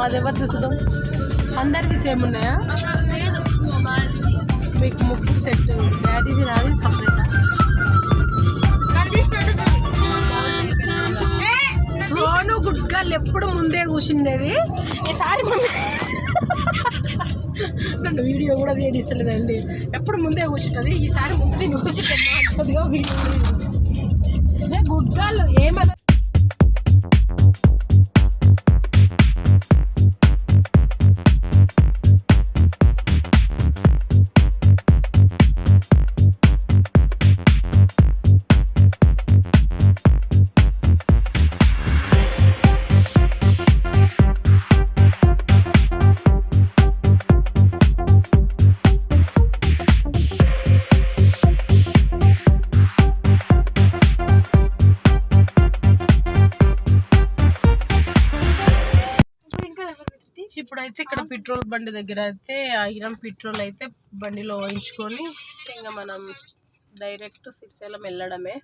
అది ఎవరు చూద్దాం. అందరికీ సేమ్ ఉన్నాయా? మీకు ముక్కు సెట్, డాడీది రాదు సపరేట్. సోను గుడ్గాళ్ళు ఎప్పుడు ముందే కూర్చుండేది. ఈసారి నన్ను వీడియో కూడా తీయడిస్తలేదండి. ఎప్పుడు ముందే కూర్చుంటుంది. ఈసారి ముందు నేను కూర్చుంటాను. వీడియో గుడ్గాళ్ళు ఏమన్నా ఇప్పుడైతే ఇక్కడ పెట్రోల్ బండి దగ్గర అయితే ఆగినాం. పెట్రోల్ అయితే బండిలో వేయించుకొని ఇంకా మనం డైరెక్ట్ శ్రీశైలం వెళ్ళడమే.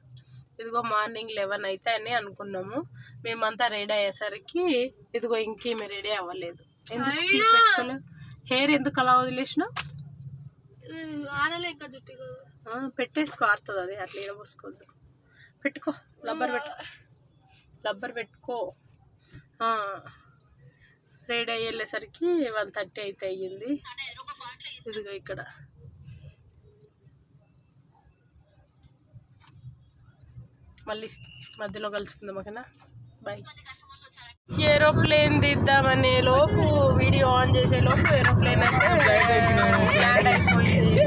ఇదిగో మార్నింగ్ 11 అయితే అని అనుకున్నాము. మేమంతా రెడీ అయ్యేసరికి ఇదిగో ఇంకేమి రెడీ అవ్వలేదు. ఎందుకు పెట్టుకోలేదు? హెయిర్ ఎందుకు అలా వదిలేసినావు? పెట్టేసుకో, ఆరుతుంది. అది అట్లా ఇరబోసుకోవద్దు. పెట్టుకో, రబ్బర్ పెట్టుకో. రెడీ అయ్యి వెళ్ళేసరికి 1:30 అయితే అయ్యింది. ఇదిగో ఇక్కడ మళ్ళీ మధ్యలో కలుసుకుందాం. ఓకేనా, బాయ్. ఏరోప్లేన్ తీద్దామనే లోపు, వీడియో ఆన్ చేసే లోపు ఏరోప్లేన్ అయితే ల్యాండ్ అయిపోయింది.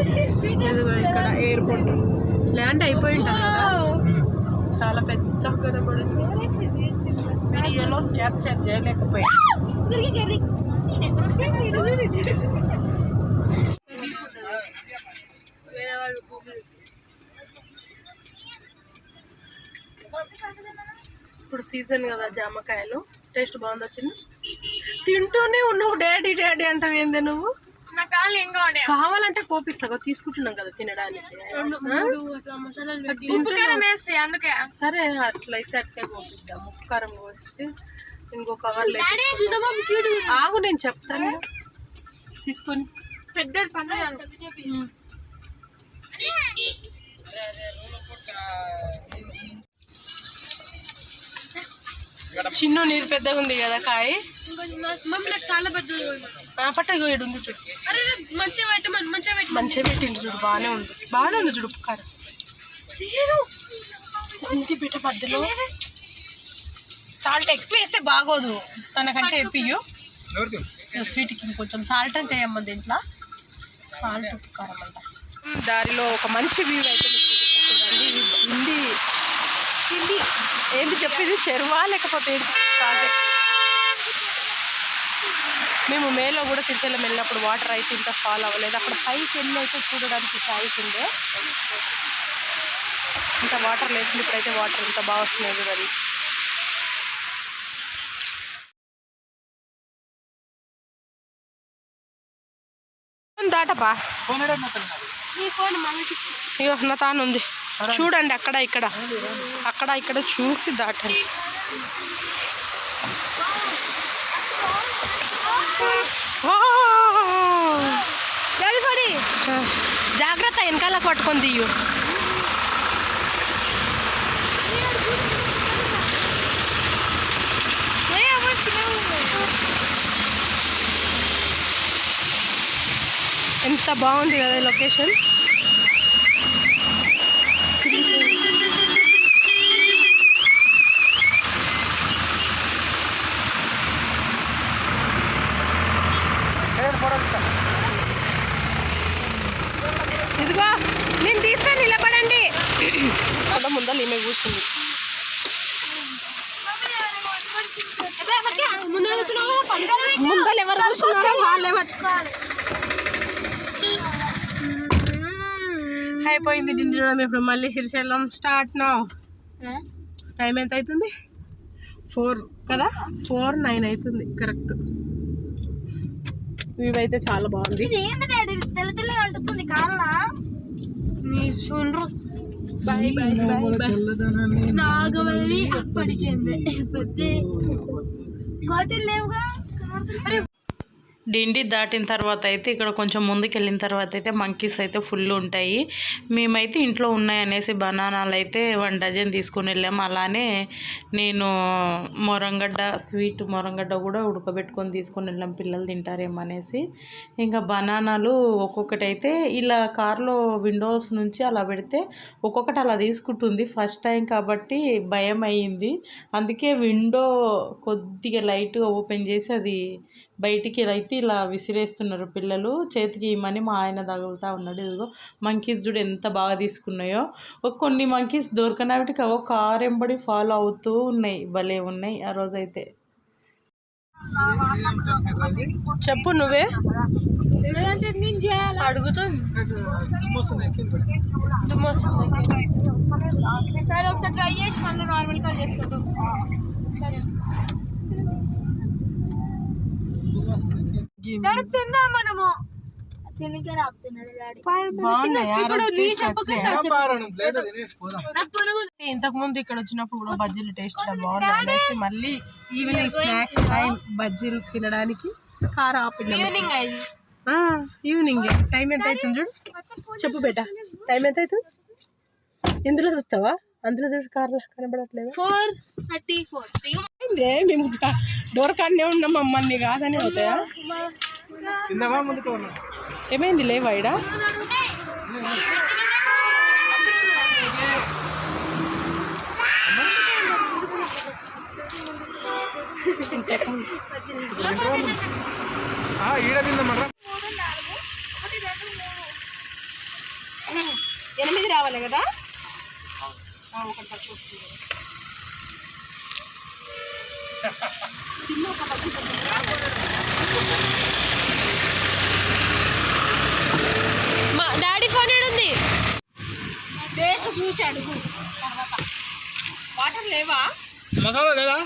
ఇదిగో ఇక్కడ ఎయిర్పోర్ట్ ల్యాండ్ అయిపోయి ఉంటుంది కదా, చాలా పెద్ద కనబడింది. వీడియోలో క్యాప్చర్ చేయలేకపోయింది. ఇప్పుడు సీజన్ కదా జామకాయలు. టేస్ట్ బాగుంది. వచ్చింది తింటూనే ఉన్నావు. డాడీ డాడీ అంటావు ఏంది నువ్వు? కావాలంటే కోపిస్తా, తీసుకుంటున్నాం కదా తినడానికి. సరే అట్లయితే అట్లే కోపిద్దాం. ఉప్పు కారం కోస్తే ఇంకో కవర్లో ఆగు, నేను చెప్తాను. తీసుకొని చిన్న నీరు పెద్దగా ఉంది కదా కాయ. పట్టగా ఏడు ఉంది చూడు, మంచిగా పెట్టింది చూడు. బాగానే ఉంది చూడు. ఉప్పు కారం ఇంటి బిడ్డ మధ్యలో సాల్ట్ ఎక్కువ వేస్తే బాగోదు. తనకంటే ఎప్పియు స్వీట్కి ఇంకొంచెం సాల్ట్ అంటే చేయమ్మ దీంట్లో. సాల్ట్, ఉప్పు కారం అంట. దారిలో ఒక మంచి వ్యూ అయితే చూడండి. ఉంది ఏంటి చెప్పేది, చెరువా లేకపోతే ప్రాజెక్ట్. మేము మేలో కూడా శ్రీశైలం వెళ్ళినప్పుడు వాటర్ అయితే ఇంత ఫాల్ అవ్వలేదు. అక్కడ పైకి వెళ్ళి అయితే చూడడానికి ఛాయిస్ ఉండే, ఇంత వాటర్ లేకుండా ఇప్పుడైతే వాటర్ ఇంత బాగా వస్తున్నాయి చూడండి. దాటపా. అయ్యో నా తాను ఉంది చూడండి, అక్కడ ఇక్కడ చూసి దాటండి. జాగ్రత్త, వెనకాల పట్టుకొని తీయు. ఎంత బాగుంది కదా లొకేషన్. ఇదిగో నేను తీస్తే నిలబడండి. ముందర ఈమె కూర్చుంది. ముందర ఎవరు కూర్చున్నారో వాళ్ళే పట్టుకోవాలి. అయిపోయింది దించడం. ఇప్పుడు మళ్ళీ శ్రీశైలం స్టార్ట్ నా. టైం ఎంత అవుతుంది? 4 కదా, 4:09 అవుతుంది కరెక్ట్. వ్యూ అయితే చాలా బాగుంది. నాగవల్లి అప్పటికే కోతులు లేవుగా. డిండి దాటిన తర్వాత అయితే ఇక్కడ కొంచెం ముందుకు వెళ్ళిన తర్వాత అయితే మంకీస్ అయితే ఫుల్ ఉంటాయి. మేమైతే ఇంట్లో ఉన్నాయనేసి బనానాలు అయితే 1 డజన్ తీసుకుని వెళ్ళాము. అలానే నేను స్వీట్ మొరంగడ్డ కూడా ఉడకబెట్టుకొని తీసుకొని వెళ్ళాం, పిల్లలు తింటారేమో అనేసి. ఇంకా బనానాలు ఒక్కొక్కటి అయితే ఇలా కార్లో విండోస్ నుంచి అలా పెడితే ఒక్కొక్కటి అలా తీసుకుంటుంది. ఫస్ట్ టైం కాబట్టి భయం అయ్యింది. అందుకే విండో కొద్దిగా లైట్గా ఓపెన్ చేసి అది బయటికి అయితే ఇలా విసిరేస్తున్నారు పిల్లలు. చేతికి ఇమ్మని మా ఆయన తగులుతూ ఉన్నాడు. ఇదిగో మంకీస్ చూడు ఎంత బాగా తీసుకున్నాయో. కొన్ని మంకీస్ దొరకనవిటికి ఒక కార్ ఎంబడి ఫాలో అవుతూ ఉన్నాయి, భలే ఉన్నాయి ఆ రోజైతే. చెప్పు నువ్వే అడుగుతుంది. సరే ఒకసారి ట్రై చేసి మళ్ళీ నార్మల్ కాల్ చేస్తుంటాం. సరే మనము ఇంతకు ముందు ఇక్కడ వచ్చినప్పుడు కూడా బజ్జీలు టేస్ట్ బాగున్నాయి అనేసి మళ్ళీ ఈవినింగ్ స్నాక్స్ టైం బజ్జీలు తినడానికి కార్ ఆపినాం. ఈవినింగ్ టైం ఎంత అవుతుంది చూడు. చెప్పు బేట టైం ఎంత అవుతుంది? ఇందులో చూస్తావా? అందులో చూడు కార్లో కనబడట్లేదు. 4:34. మేము డోర్ కాడనే ఉన్నాం, మమ్మల్ని కాదని అవుతాయా? ఏమైంది లేవా ఇడ? ఎనిమిది రావాలి కదా, ఒకటి తక్కువ వస్తుంది. మా డాడీ ఫోన్ ఏడుంది? టేస్ట్ చూసి అడుగు. తర్వాత వాటర్ లేవా? మసాలా లేదా?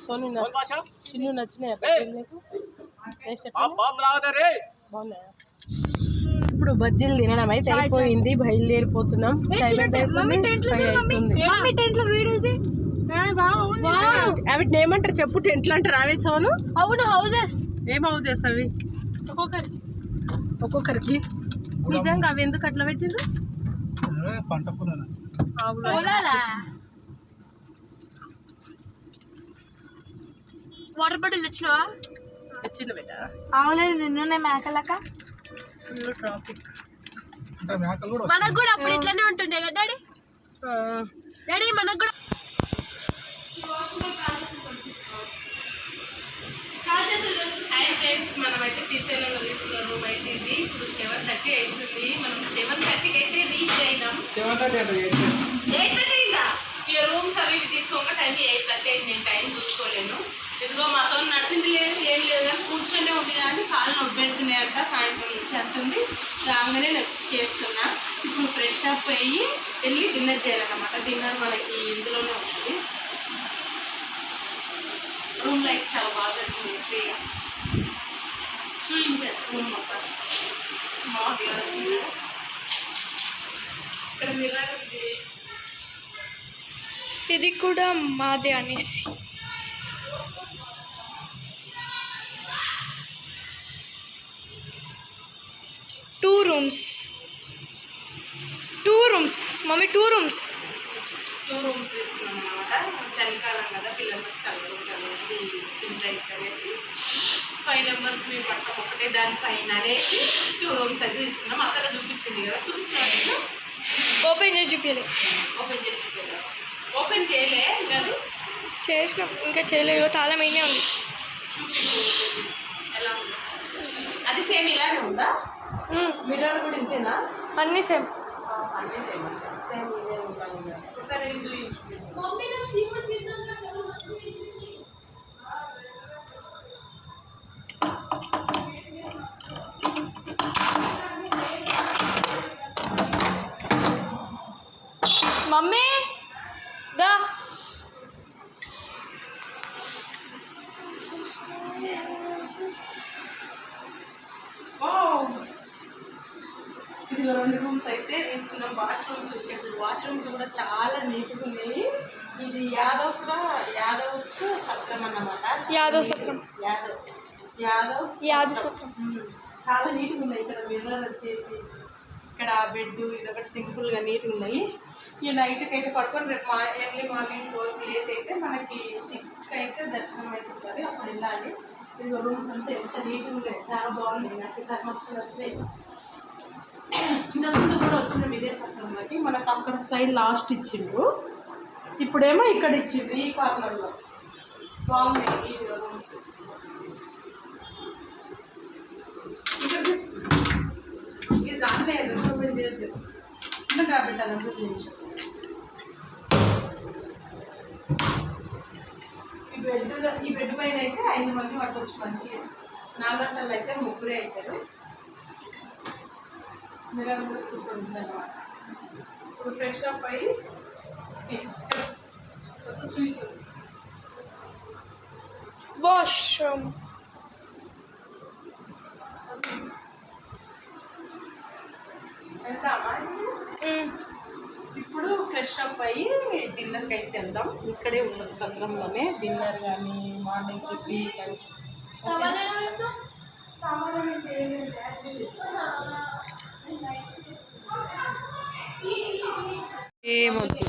సోనీ చిన్ను నచ్చినాయా? బాగున్నాయా? ఇప్పుడు బజ్జీలు తినడం అయితే అయిపోయింది, బయలుదేరిపోతున్నాం. అవి ఏమంటారు చెప్పు? టెంట్లు అంటారు అవే సోను? అవును, హౌసెస్. ఏం హౌసెస్ అవి? ఒక్కొక్కరికి. నిజంగా అవి ఎందుకు అట్లా పెట్టిండ్రు? పంట వాటర్ బాటిల్ తెచ్చినావా? తెచ్చిండు బేట. అవులేదు, నిన్నున్నాయి మేకలక. ట్రాఫిక్ మనకు కూడా అప్పుడు ఇట్లానే ఉంటుండే కదా డాడీ? డాడీ మనకు కూడా. హాయ్ ఫ్రెండ్స్, మనమైతే శ్రీశైలంలో తీసుకున్న రూమ్ అయితే ఇది. ఇప్పుడు 7:30 అవుతుంది. మనం 7:30కి అయితే రీచ్ అయినాం. 7:30 8:30 అయిందా? ఇక రూమ్స్ అవి తీసుకోక టైం 8:30 అయింది. నేను టైం చూసుకోలేను. ఇదిగో మా సోన్ నడిచింది లేదు ఏం లేదు కానీ కూర్చొనే ఉంది కానీ కాళ్ళు నొప్పి పెడుతున్నాయంట సాయంత్రం నుంచి అంటుంది. రాగానే చేస్తున్నా. ఇప్పుడు ఫ్రెష్ అప్ అయ్యి వెళ్ళి డిన్నర్ చేయాలన్నమాట. డిన్నర్ మనకి ఇందులోనే ఉంటుంది. రూమ్ లైక్ చాలా బాగా ఉంటుంది. ఫ్రీగా చూపించాను రూమ్ మొత్తం బాగా వచ్చింది. ఇక్కడ మిర్రర్ ఇది కూడా మాదే అనేసి. Two rooms mummy, 2 rooms. 2 rooms తీసుకున్నాం అనమాట. చలికాలం కదా, పిల్లలకి చల్లగా కింద అనేసి 5 మెంబర్స్ మేము పట్టం ఒకటే దానిపైన అనేసి 2 రూమ్స్ అయితే తీసుకున్నాం. అక్కడ చూపించింది కదా, చూపించిన ఓపెన్ చేసి చూపించలే. ఓపెన్ చేసి చూపించాలి. ఓపెన్ చేయలే కానీ చేసినాం, ఇంకా చేయలేదు. తాళం అయినే ఉంది. ఎలా ఉంది? అది సేమ్ ఇలానే ఉందా? మిర్రర్ కూడా ఇంతేనా? అన్నీ సేమ్. అన్నీ సేమ్ సేమ్ ఇదే ఉంటాయి. ఒకసారి వెళ్ళి చూపించు. మమ్మీ దా. ఇది 2 రూమ్స్ అయితే తీసుకున్నాం. వాష్రూమ్స్ కూడా చాలా నీట్గా ఉన్నాయి. ఇది యాదవ్స్ సత్రం అన్నమాట. యాదవ్ సత్రం. యాదవ్ సత్రం చాలా నీట్గా ఉన్నాయి. ఇక్కడ మిర్రర్ వచ్చేసి ఇక్కడ బెడ్ ఇదొకటి సింపుల్గా నీట్గా ఉన్నాయి. ఈ నైట్కి అయితే పడుకొని రేపు ఎర్లీ మార్నింగ్ 4కి లేసి అయితే మనకి 6కి అయితే దర్శనం అవుతుంది. అప్పుడు వెళ్ళాలి. ఇది రూమ్స్ అంతా ఎంత నీట్గా ఉన్నాయి, చాలా బాగున్నాయి. నాకు ఈసారి మస్తు నచ్చినాయి. ఇంతకుముందు కూడా వచ్చిన విదేశంలోకి మనకు అక్కడ సైడ్ లాస్ట్ ఇచ్చిండ్రు. ఇప్పుడేమో ఇక్కడ ఇచ్చిండ్రు ఈ కార్నర్లో. బాగున్నాయి ఈ రూమ్స్. ఇది రాలేదు ఓపెన్ చేయద్దు. ఇంకా కాబట్టాలి అంతా చేయించు. ఈ బెడ్ పైన అయితే 5 మంది పట్టవచ్చు మంచిగా. 4 గంటలు అయితే 3 అవుతారు. మిర్రర్ కూడా సూపర్ ఉంటుంది అన్నమాట. ఇప్పుడు ఫ్రెష్ అప్ అయ్యి చూపించు. వాష్రూమ్. వెళ్తామా? ఇప్పుడు ఫ్రెష్ అప్ అయ్యి డిన్నర్కి అయితే వెళ్దాం. ఇక్కడే ఉంటుంది సత్రంలోనే డిన్నర్ కానీ మార్నింగ్ టిఫీ లంచ్. ఏమొద్దు.